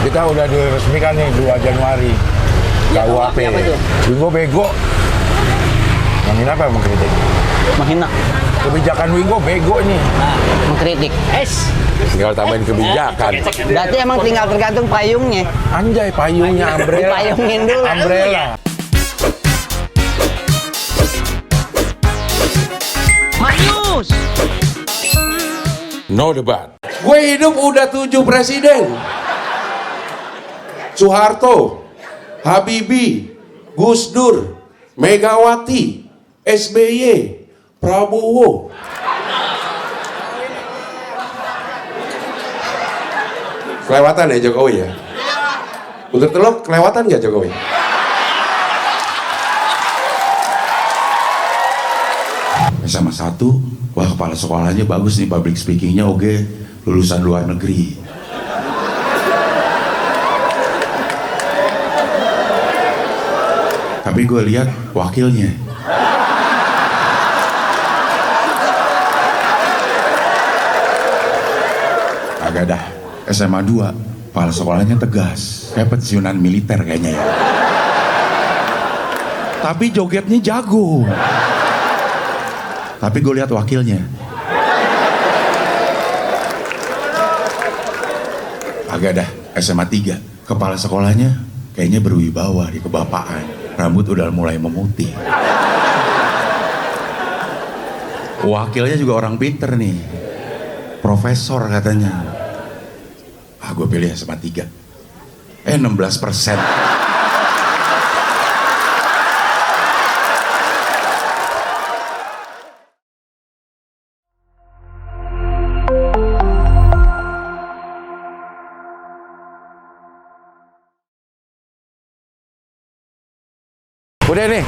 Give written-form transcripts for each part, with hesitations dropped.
Kita udah diresmikan nih 2 Januari. KUHP. Winggo bego. Menghina apa mengkritik? Menghina. Kebijakan Winggo bego nih. Mengkritik. Tinggal tambahin kebijakan. Berarti emang tinggal tergantung payungnya. Anjay, payungnya umbrella. Dipayungin dulu. Umbrella. Maius. No debat. Gue hidup udah 7 presiden. Soeharto, Habibie, Gus Dur, Megawati, SBY, Prabowo. Kelewatan ya Jokowi ya? Untuk telok kelewatan nggak Jokowi? SMA 1, wah kepala sekolahnya bagus nih, public speakingnya oke, lulusan luar negeri. Tapi gue lihat wakilnya. Agak dah. SMA 2, kepala sekolahnya tegas, kayak pensiunan militer kayaknya ya. Tapi jogetnya jago. Tapi gue lihat wakilnya. Agak dah. SMA 3, kepala sekolahnya kayaknya berwibawa di kebapaan. Rambut udah mulai memutih. Wakilnya juga orang pinter nih, profesor katanya. Gue pilih SMA 3. 16%. Udah nih?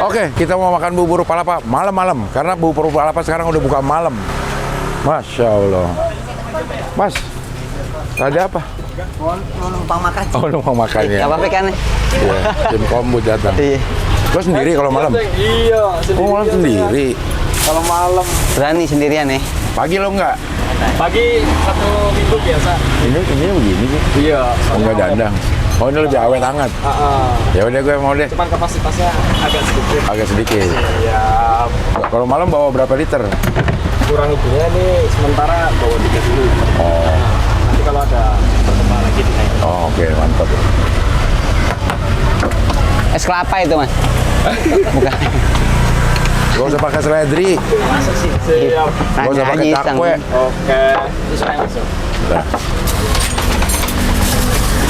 Oke, kita mau makan bubur palapa malam-malam. Karena bubur palapa sekarang udah buka malam. Masya Allah. Mas, ada apa? Mau numpang makan. Oh, numpang makan ya? Gak apa-apa kan? Iya, tim kombu datang. Iya. Lo sendiri kalau malam? Iya, sendiri. Oh, malam sendiri? Kalau malam. Berani sendirian nih? Pagi lo enggak? Pagi 1 minggu biasa. Ini begini sih? Iya. Oh, enggak dandang. Oh, ini lebih awet hangat. Ya udah gue mau deh. Cuman kapasitasnya agak sedikit. Agak sedikit. Ya, Kalau malam bawa berapa liter? kurang lebihnya nih sementara bawa 3 dulu. Oh. Nanti kalau ada perkembangan lagi dinaikin. Oh, oke, mantap. Es kelapa itu mas? Bukan. Gak usah pakai seledri. Masa sih? Siap. Gak usah pakai Nanya aja, cakwe. Oke. Itu saya masuk. Nah,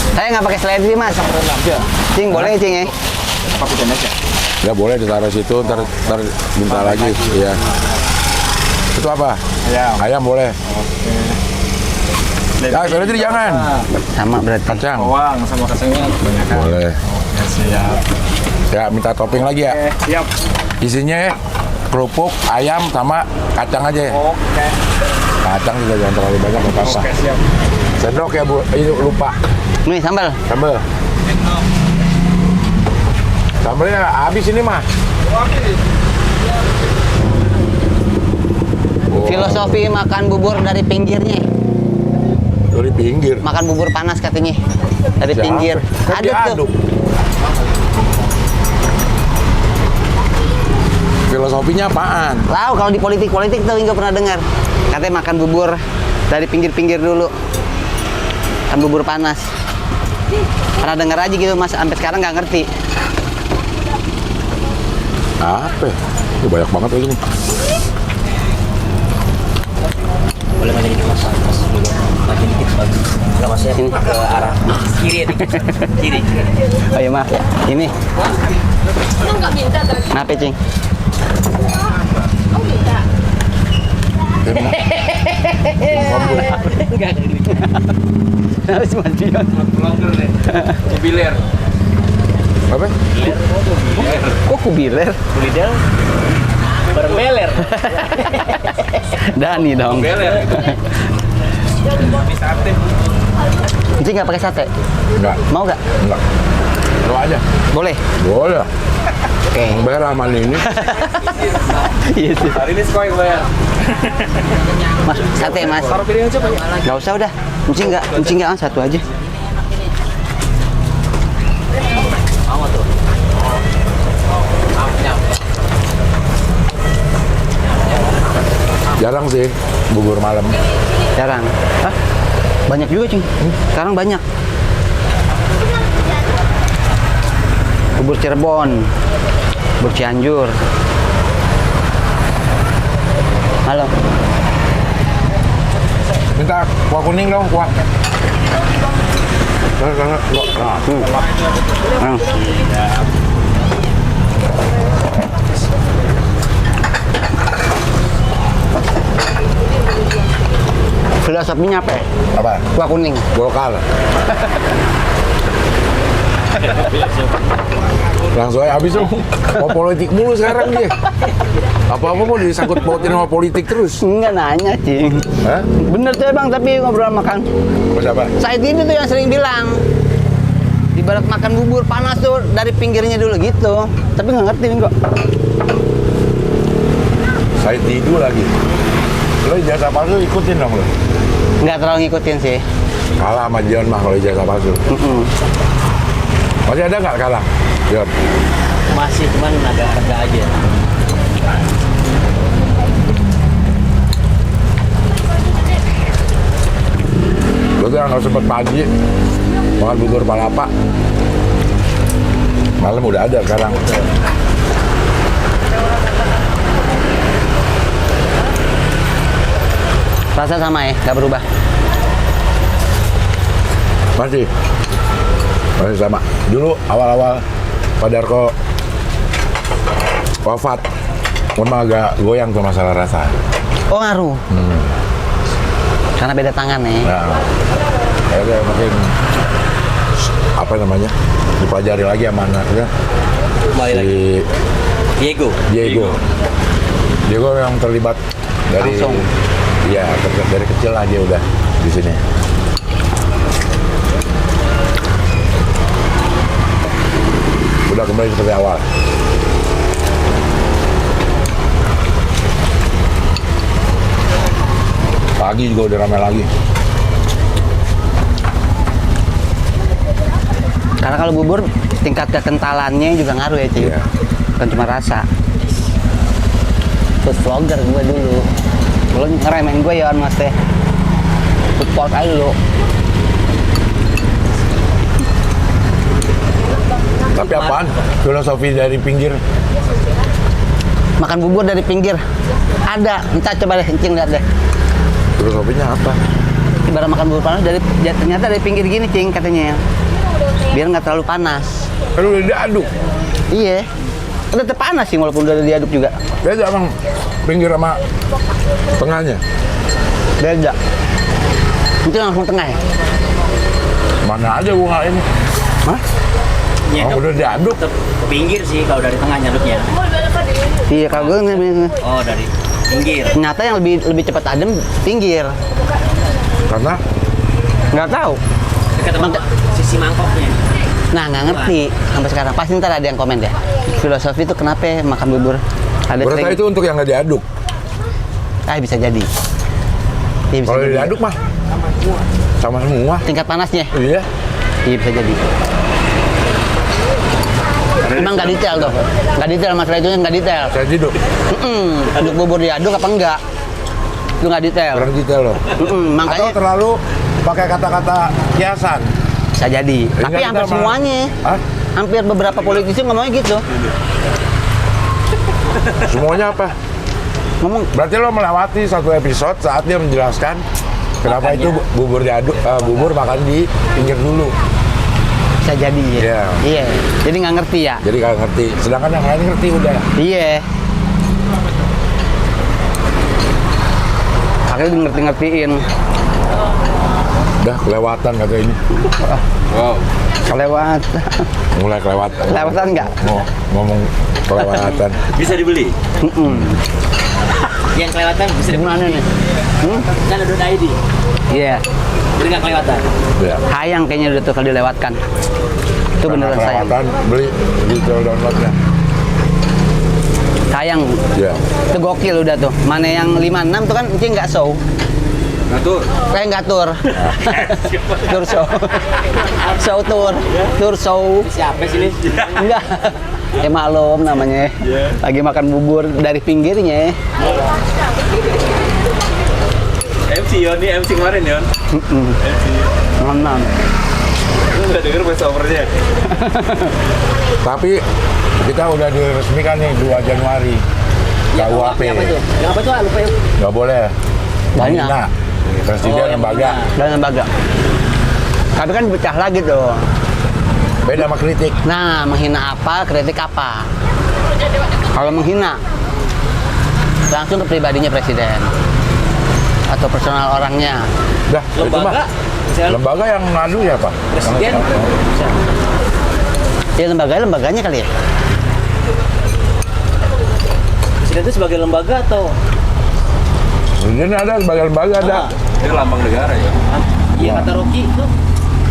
Saya nggak pakai seledri mas. Cing boleh cing ya? Pakai dan aja. nggak boleh ditaruh situ, ntar minta lagi. Iya. Itu apa? Ayam boleh. Ya, seledri jangan. Sama berarti. Kacang. Bawang sama kacangnya kebanyakan. Boleh. Oke, siap. Ya, minta topping lagi ya. Oke, siap. Isinya kerupuk, ayam, sama kacang aja ya. Oke. Kacang juga jangan terlalu banyak, nggak apa-apa. Oke, siap. Sendok ya Bu, ini lupa. Nih sambal. Sambal. Sambalnya habis ini mah. Oh, Filosofi makan bubur dari pinggirnya. dari pinggir. Makan bubur panas katanya. Dari Siapa? pinggir. Kan Aduk tuh. diaduk. Filosofinya apaan? Tahu kalau di politik tuh nggak pernah dengar. Katanya makan bubur dari pinggir-pinggir dulu. Kan bubur panas. Pernah dengar aja gitu mas, sampai sekarang nggak ngerti. Apa ya? Ini banyak banget lagi nih. Boleh maju dikit mas, dulu maju dikit bagus. Nggak maksudnya Sini. ke arah kiri dikit, kiri. Oh iya maaf ya. Ini. Maaf ya cing. Enggak ada ini. Harus matian. Blogger deh. Mobiler. Apa? Kok kubiler? Kulidel berbeler. Dani dong. Beler. Di sate. Cing nggak pakai sate? Enggak. Mau nggak? Enggak. Lo aja. Boleh. Boleh. Oke. Bayar aman ini. Iya sih. Hari ini sekolah yang bayar. Mas, sate mas. Taruh piring aja banyak. Nggak usah udah. Encing nggak, satu aja. Jarang sih bubur malam. Jarang. Hah? Banyak juga, Cing. Sekarang banyak. Bubur Cirebon, bubur Cianjur. Halo. Minta kuah kuning dong, kuah. Filosofinya apa ya? Apa? Kuah kuning. Golkar. Langsung aja habis dong. Mau politik mulu sekarang dia. Apa-apa mau disangkut pautin sama politik terus. Enggak nanya, Cing. Hah? Bener tuh Bang, tapi ngobrol makan. Siapa? Said ini tuh yang sering bilang, ibarat makan bubur panas tuh dari pinggirnya dulu gitu. Tapi nggak ngerti kok. Saya tidur lagi. Lo ijazah palsu ikutin dong lo. Nggak terlalu ngikutin sih. Kalah sama John mah kalau ijazah palsu. Masih ada nggak kalah? John. Masih, cuman agak harga aja. Lo tuh nggak sempet pagi makan bubur palapa. Malam udah ada sekarang. Rasa sama ya, nggak berubah. Masih sama. Dulu awal-awal Pak Darko wafat, memang agak goyang tuh masalah rasa. Oh ngaruh. Karena beda tangan ya. Nah, akhirnya makin apa namanya dipelajari lagi sama anaknya. Kembali lagi. Diego yang terlibat dari Langsung. Iya, dari kecil lah dia udah di sini. Udah kembali seperti awal. Pagi juga udah ramai lagi. Karena kalau bubur tingkat kekentalannya juga ngaruh ya, Cing. Iya. Bukan cuma rasa. Food vlogger gue dulu. Lo ngeremehin gue ya, Mas teh. Food court aja dulu. Tapi apaan? Filosofi dari pinggir. Makan bubur dari pinggir. Ada. Entah coba deh, Cing lihat deh. Filosofinya apa? Ibarat makan bubur panas ternyata dari pinggir gini, Cing, katanya. Biar nggak terlalu panas. Kan udah diaduk. Iya. Udah tetap panas sih walaupun udah diaduk juga. Beda emang pinggir sama tengahnya. Beda. Itu langsung tengah ya? Mana aja gua nggak ini. Hah? Oh, udah diaduk. Tetap ke pinggir sih kalau dari tengah nyaduknya. Iya, kalau gue Oh, dari pinggir. ternyata yang lebih cepat adem pinggir. Karena Nggak tahu. Dekat sama sisi mangkoknya. Nah, nggak ngerti sampai sekarang. Pasti ntar ada yang komen deh. Filosofi itu kenapa ya makan bubur? Ada berarti sering- itu untuk yang nggak diaduk. bisa jadi. Iya bisa Kalau jadi. diaduk mah sama semua. Tingkat panasnya. Iya. Iya bisa jadi. Emang nggak detail tuh. Nggak detail masalah itu nggak detail. Saya tidur. Aduk bubur diaduk apa enggak? Itu nggak detail. Kurang detail loh. Atau Makanya terlalu pakai kata-kata kiasan. bisa jadi. Sehingga Tapi kita hampir malah- semuanya. Hah? Hampir beberapa politisi ngomongnya gitu. Semuanya apa? Ngomong Berarti lo melewati satu episode saat dia menjelaskan kenapa itu bubur diaduk, bubur makan di pinggir dulu. bisa jadi ya. Iya. Iya. Jadi nggak ngerti ya. Jadi kagak ngerti. Sedangkan yang lain ngerti udah. Iya. Akhirnya ngerti-ngertiin. Udah kelewatan kata ini. Wow. Kelewat. Mulai kelewatan. Kelewatan nggak? Mau ngomong kelewatan. Bisa dibeli. Yang kelewatan bisa dibeli. Gimana nih? Kan ada ID. Iya. Jadi nggak kelewatan. Ya. Sayang kayaknya udah tuh kalau dilewatkan. Itu beneran sayang. Kelewatan beli digital downloadnya. Sayang. Ya. Itu gokil udah tuh. Mana yang 56 tuh kan Cing nggak show. Ngatur. Kayak nggak tour. Tour show. Show tour. Tour show. Siapa sih ini? Enggak. Ya maklum namanya. Lagi makan bubur dari pinggirnya. MC Yon, ini MC kemarin Yon. MC. Nonton. Lu nggak denger voice overnya? Tapi kita udah diresmikan nih 2 Januari. KUHP. Apa itu? Yang apa tuh? Lupa yuk. Nggak boleh. Banyak. Menghina presiden Oh, yang lembaga. menghina. Dan lembaga. Tapi kan pecah lagi tuh. Beda sama kritik. Nah, menghina apa, kritik apa? Kalau menghina, langsung ke pribadinya presiden atau personal orangnya. Dah, itu mah. Lembaga. Misalnya Lembaga yang ngadu ya Pak? presiden. Ya lembaganya kali ya. Presiden itu sebagai lembaga atau? Presiden ada, sebagai lembaga ada. Itu lambang negara ya. Iya kata Rocky itu.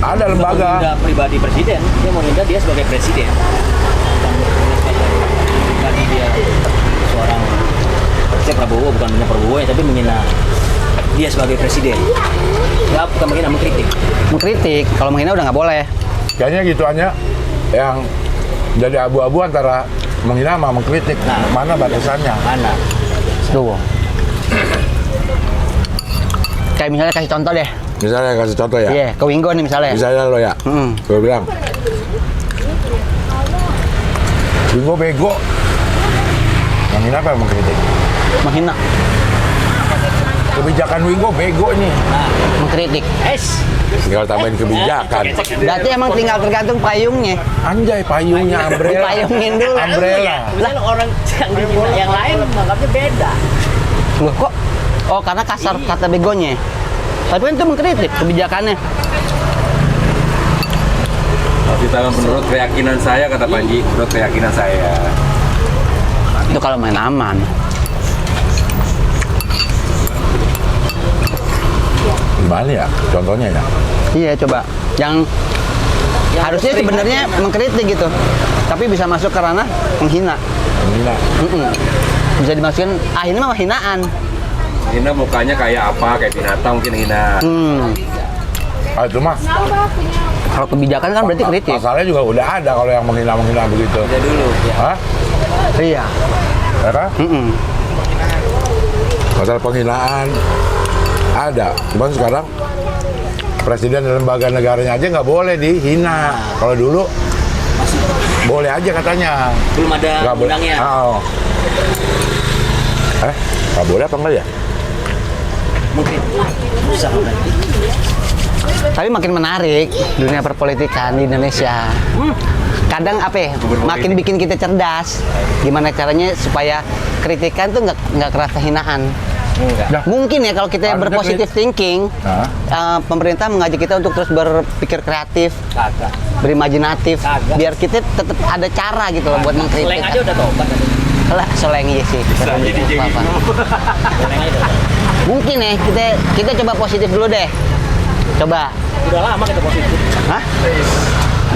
Ada lembaga. Menghina pribadi presiden. Dia mau menghina dia sebagai presiden. Tadi dia seorang saya Prabowo bukan menghina Prabowo ya, tapi menghina dia sebagai presiden. Ya bukan menghina, mengkritik. Mengkritik, kalau menghina udah nggak boleh. Kayaknya gitu hanya yang jadi abu-abu antara menghina sama mengkritik. Nah. Mana batasannya? Mana? Tuh. Kayak misalnya kasih contoh deh. Misalnya kasih contoh ya. Iya, ke Winggo nih misalnya. Misalnya lo ya. Gue bilang. Bingo bego. Menghina apa yang mengkritik? Menghina, Kebijakan Wingo bego nih. mengkritik. Tinggal tambahin kebijakan. Berarti emang tinggal tergantung payungnya. Anjay, payungnya umbrella. Dipayungin dulu. Umbrella. Lah orang yang dihina yang lain menganggapnya beda. Loh kok? Oh, karena kasar kata begonya. Tapi kan itu mengkritik kebijakannya. Tapi tangan menurut keyakinan saya, kata Panji, menurut keyakinan saya. Itu kalau main aman. Gimana ya? Contohnya ya. Iya, coba. Yang harusnya sebenarnya mengkritik gitu. Tapi bisa masuk ke ranah menghina. Menghina. Bisa dimasukin, ini mah hinaan. Hina mukanya kayak apa? Kayak binatang mungkin hina. Ah, itu mah. Kalau kebijakan kan berarti kritik. Masalahnya juga udah ada kalau yang menghina-menghina begitu. Udah dulu ya. Hah? Iya. Ya kan? Masalah penghinaan ada. Cuman sekarang presiden dan lembaga negaranya aja nggak boleh dihina. Kalau dulu boleh aja katanya. Belum ada Nggak boleh. undangnya. Oh. Nggak boleh apa enggak ya? Mengkritik. Susah berarti. Tapi makin menarik dunia perpolitikan di Indonesia. Kadang apa ya, makin bikin kita cerdas. Gimana caranya supaya kritikan tuh nggak kerasa hinaan. Dah. Mungkin ya kalau kita Harusnya berpositif thinking, pemerintah mengajak kita untuk terus berpikir kreatif, Kagak. berimajinatif, Kagak. biar kita tetap ada cara gitu loh buat mengkritik. Seleng aja udah tobat. Lah, seleng iya sih. Jadi Apa-apa. Seleng aja udah. Mungkin ya kita coba positif dulu deh. Coba. Udah lama kita positif. Hah?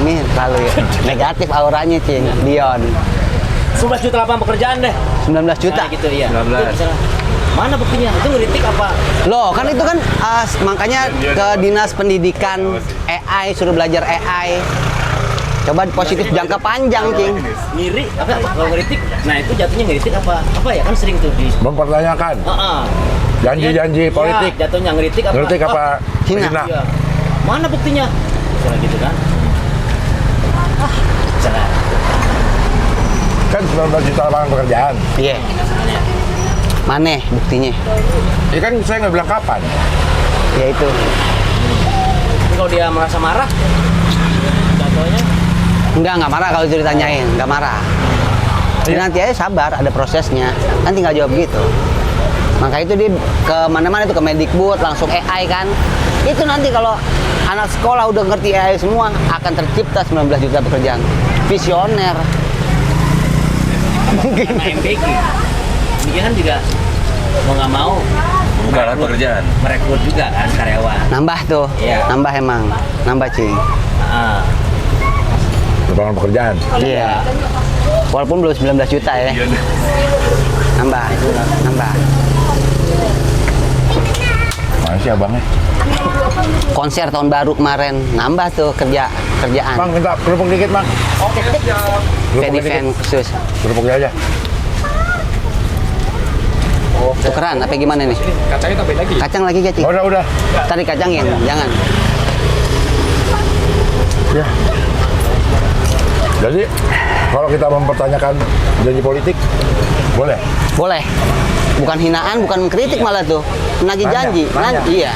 Ini terlalu negatif auranya, Cing. Dion. 11 juta lapangan pekerjaan deh. 19 juta. Nah, gitu ya. 19. Itu misalnya, mana buktinya? Itu ngeritik apa? Loh, kan itu kan makanya ke Dinas Pendidikan AI, suruh belajar AI. Coba positif jangka panjang, Cing. Ngiri apa? Kalau ngeritik, nah itu jatuhnya ngeritik apa? Apa ya kan sering tuh di Mempertanyakan Heeh. janji-janji politik. Ya, jatuhnya ngeritik apa? Politik apa? Hina. Hina. Iya. Mana buktinya? Misalnya gitu kan. Misalnya. Kan 19 juta lapangan pekerjaan. Iya. Mana buktinya? Ya kan saya nggak bilang kapan. Ya itu. Tapi kalau dia merasa marah, contohnya Enggak marah kalau itu ditanyain, enggak marah. Jadi nanti aja sabar, ada prosesnya. Kan tinggal jawab gitu. Maka itu dia ke mana-mana itu ke Mendikbud, langsung AI kan. Itu nanti kalau anak sekolah udah ngerti AI semua, akan tercipta 19 juta pekerjaan. Visioner. Mungkin. MBG. Dia kan juga mau nggak mau Bukan pekerjaan. merekrut juga kan karyawan. Nambah tuh. Iya. Nambah emang. Nambah, Cing. Ah, Lapangan pekerjaan. Iya. Walaupun belum 19 juta ya. Nambah. Nambah. Mana sih abangnya? Konser tahun baru kemarin nambah tuh kerjaan. Bang, minta kerupuk dikit, Bang. Kerupuk Event dikit. khusus. Kerupuknya aja. Tukeran apa gimana nih? Kacangnya tambahin lagi. Kacang lagi gak, Cing? Udah. Tadi kacangin, jangan. Ya. Jadi kalau kita mempertanyakan janji politik, boleh. Boleh. Bukan hinaan, bukan kritik malah tuh. Nagih Nanya, janji. nanya. Iya.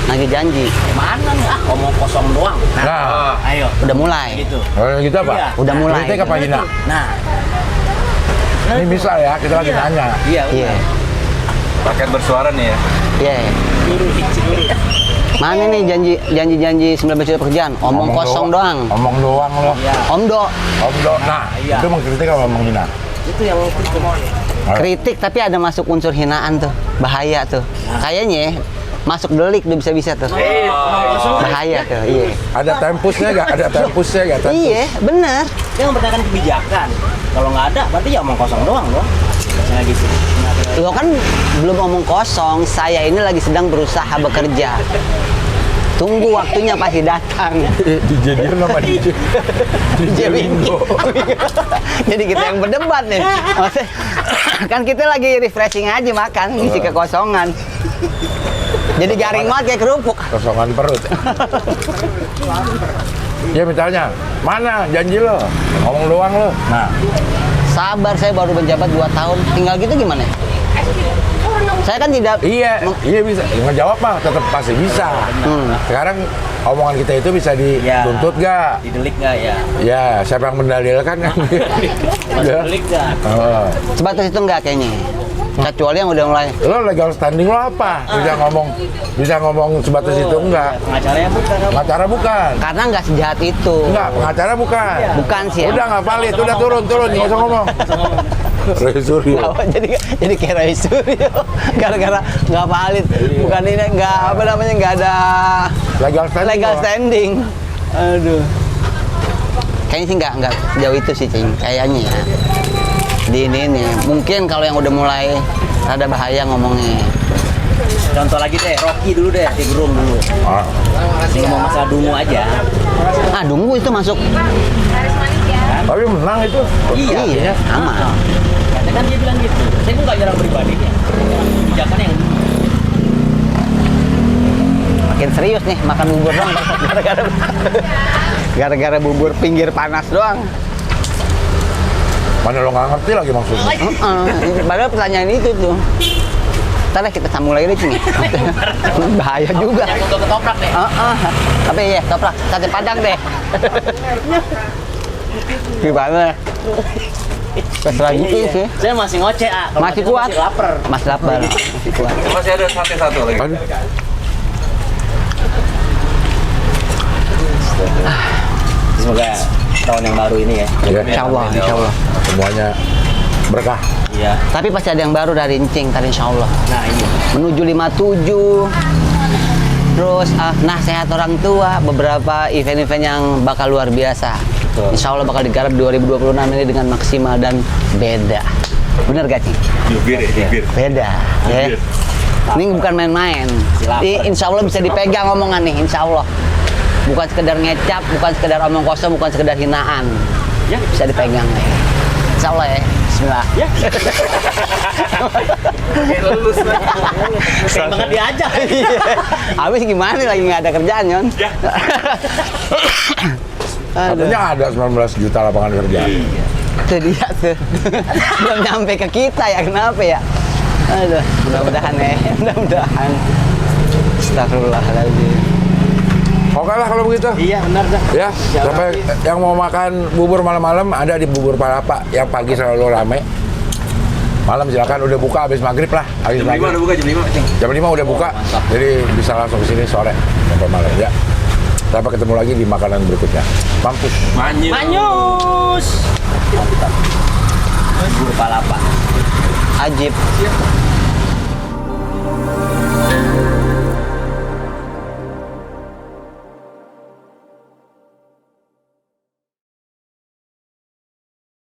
Nagih janji. Mana nih? Omong kosong doang. Nah, Ayo. Udah mulai. Gitu. kalau gitu apa? Iya. Udah mulai. Kritik apa hina? Nah. Ini misal ya, kita lagi nanya. Iya. Iya. Paket bersuara nih ya. Iya. Mana nih janji 19 juta pekerjaan? Omong kosong doang. Omong doang loh. Iya. Omdo. Nah, Iya. itu mengkritik apa menghina? Itu yang Kritik tapi ada masuk unsur hinaan tuh. Bahaya tuh. Kayaknya masuk delik tuh bisa-bisa tuh. Bahaya tuh. Iya. Ada tempusnya nggak? Ada tempusnya nggak? Tempus. Iya, bener. Dia mempertanyakan kebijakan. Kalau nggak ada, berarti ya omong kosong doang dong. Misalnya gitu. Lo kan belum omong kosong, saya ini lagi sedang berusaha bekerja. Tunggu waktunya pasti datang. Dijadiin sama DJ. DJ Wingo. Jadi kita yang berdebat nih. Maksudnya, kan kita lagi refreshing aja makan, ngisi kekosongan. Jadi garing banget kayak kerupuk. Kosongan perut. Ya misalnya, mana janji lo? Ngomong doang lo. Nah, Sabar, saya baru menjabat 2 tahun. Tinggal gitu gimana? Saya kan tidak... iya bisa. Ngejawab mah tetap pasti bisa. Sekarang omongan kita itu bisa dituntut nggak? Didelik nggak ya? Ya, siapa yang mendalilkan kan? Ya. Didelik nggak? Oh. Sebatas itu enggak kayaknya. Kecuali yang udah mulai... Lo legal standing lo apa? Bisa ngomong sebatas itu enggak? Pengacaranya bukan. Pengacara bukan. Karena nggak sejahat itu. Enggak, pengacara bukan. Bukan sih. Udah nggak valid, udah turun, nggak usah ngomong. Roy Suryo. Apa, jadi kayak Roy Suryo gara-gara nggak valid, bukan ini nggak apa namanya nggak ada Legal standing. Aduh, kayaknya sih nggak jauh itu sih, Cing, kayaknya ya. Di ini mungkin kalau yang udah mulai ada bahaya ngomongnya. Contoh lagi deh, Rocky dulu deh, di Gerung dulu. Ah, Ini ngomong masalah dungu aja. Dungu itu masuk. tapi menang itu. Iya, aman. Katanya kan dia bilang gitu. Saya pun nggak nyerang pribadinya. Kebijakan yang Makin serius nih makan bubur doang gara-gara bubur pinggir panas doang. Mana lo nggak ngerti lagi maksudnya? Padahal pertanyaan itu tuh. Ntar deh kita sambung lagi deh, Cing. Bahaya juga. yang untuk ketoprak deh. Tapi ya, toprak sate padang deh. Gimana? Terserah gitu sih. Saya masih ngoceh, ah. Kalau Masih itu kuat. Masih lapar. Mas lapar. Masih kuat. Masih ada satu lagi. Aduh. Semoga tahun yang baru ini ya. Ya. Insya Allah. Semuanya berkah. Iya. Tapi pasti ada yang baru dari Encing, tadi insya Allah. Nah ini. Menuju 57. Terus, nasihat orang tua, beberapa event-event yang bakal luar biasa. Betul. Insya Allah bakal digarap 2026 ini dengan maksimal dan beda. Bener gak, Cing? Jubir ya, jubir. Beda. Ya. Ini bukan main-main. Ini insya Allah bisa dipegang omongan nih, insya Allah. Bukan sekedar ngecap, bukan sekedar omong kosong, bukan sekedar hinaan. Ya. Bisa dipegang ya. Insya Allah ya. Bismillah. Ya. Kayak banget diajak. Habis gimana lagi nggak ada kerjaan, Yon? Ya. Katanya ada 19 juta lapangan kerja. Itu dia tuh. Belum nyampe ke kita ya, kenapa ya? Aduh, mudah-mudahan ya. Mudah-mudahan. Astagfirullahaladzim. Oke lah kalau begitu. Iya benar dah. Ya, sampai yang mau makan bubur malam-malam ada di Bubur Palapa yang pagi selalu rame. Malam silakan udah buka habis maghrib lah. Habis Jam 5 maghrib. udah buka, jam 5. Jam 5 udah buka. Jadi bisa langsung ke sini sore sampai malam ya. Sampai ketemu lagi di makanan berikutnya. Mampus. Manyus. Manyus. Bubur palapa. Ajib.